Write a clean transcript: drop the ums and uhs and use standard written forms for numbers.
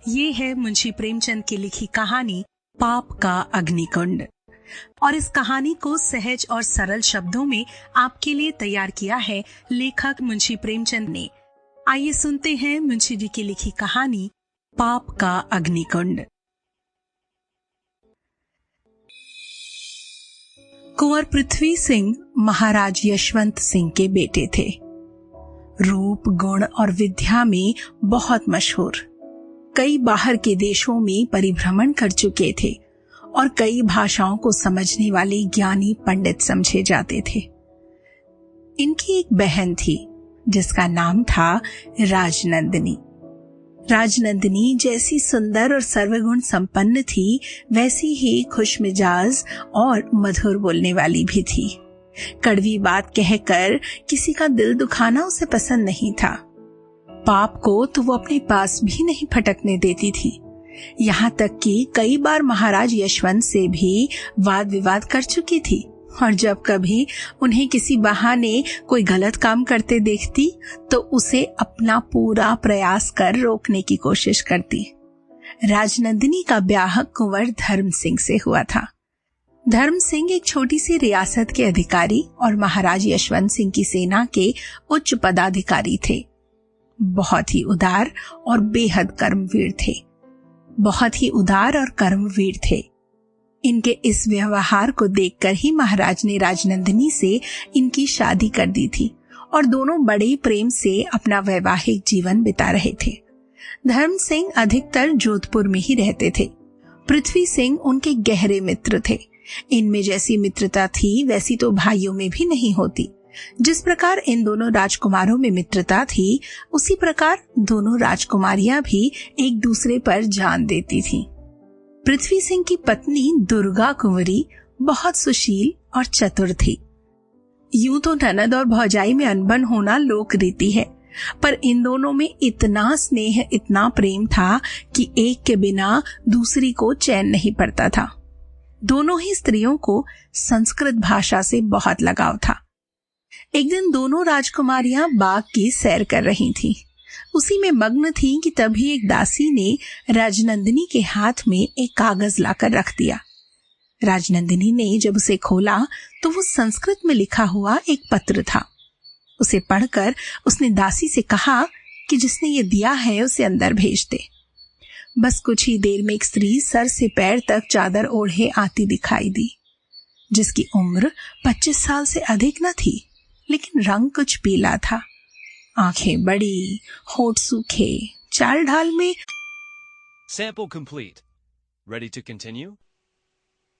ये है मुंशी प्रेमचंद की लिखी कहानी पाप का अग्निकुंड। और इस कहानी को सहज और सरल शब्दों में आपके लिए तैयार किया है लेखक मुंशी प्रेमचंद ने। आइए सुनते हैं मुंशी जी की लिखी कहानी पाप का अग्निकुंड। कुंवर पृथ्वी सिंह महाराज यशवंत सिंह के बेटे थे। रूप, गुण और विद्या में बहुत मशहूर। कई बाहर के देशों में परिभ्रमण कर चुके थे और कई भाषाओं को समझने वाले ज्ञानी पंडित समझे जाते थे। इनकी एक बहन थी जिसका नाम था राजनंदिनी। राजनंदिनी जैसी सुंदर और सर्वगुण संपन्न थी, वैसी ही खुशमिजाज और मधुर बोलने वाली भी थी। कड़वी बात कहकर किसी का दिल दुखाना उसे पसंद नहीं था। पाप को तो वो अपने पास भी नहीं फटकने देती थी। यहाँ तक कि कई बार महाराज यशवंत से भी वाद विवाद कर चुकी थी और जब कभी उन्हें किसी बहाने कोई गलत काम करते देखती तो उसे अपना पूरा प्रयास कर रोकने की कोशिश करती। राजनंदिनी का ब्याह कुंवर धर्म सिंह से हुआ था। धर्म सिंह एक छोटी सी रियासत के अधिकारी और महाराज यशवंत सिंह की सेना के उच्च पदाधिकारी थे। बहुत ही उदार और बेहद कर्मवीर थे। बहुत ही उदार और कर्मवीर थे। इनके इस व्यवहार को देखकर ही महाराज ने राजनंदिनी से इनकी शादी कर दी थी और दोनों बड़े प्रेम से अपना वैवाहिक जीवन बिता रहे थे। धर्म सिंह अधिकतर जोधपुर में ही रहते थे। पृथ्वी सिंह उनके गहरे मित्र थे। इनमें जैसी मित्रता थी वैसी तो भाइयों में भी नहीं होती। जिस प्रकार इन दोनों राजकुमारों में मित्रता थी, उसी प्रकार दोनों राजकुमारियां भी एक दूसरे पर जान देती थीं। पृथ्वी सिंह की पत्नी दुर्गा कुंवरी बहुत सुशील और चतुर थी। यूं तो ननद और भौजाई में अनबन होना लोक रीति है, पर इन दोनों में इतना स्नेह, इतना प्रेम था कि एक के बिना दूसरी को चैन नहीं पड़ता था। दोनों ही स्त्रियों को संस्कृत भाषा से बहुत लगाव था। एक दिन दोनों राजकुमारियां बाग की सैर कर रही थीं। उसी में मग्न थीं कि तभी एक दासी ने राजनंदिनी के हाथ में एक कागज लाकर रख दिया। राजनंदिनी ने जब उसे खोला तो वो संस्कृत में लिखा हुआ एक पत्र था। उसे पढ़कर उसने दासी से कहा कि जिसने ये दिया है उसे अंदर भेज दे। बस कुछ ही देर में एक स्त्री सर से पैर तक चादर ओढ़े आती दिखाई दी, जिसकी उम्र 25 साल से अधिक न थी, लेकिन रंग कुछ पीला था। आंखें बड़ी, होठ सूखे, चाल ढाल में Sample complete. Ready to continue?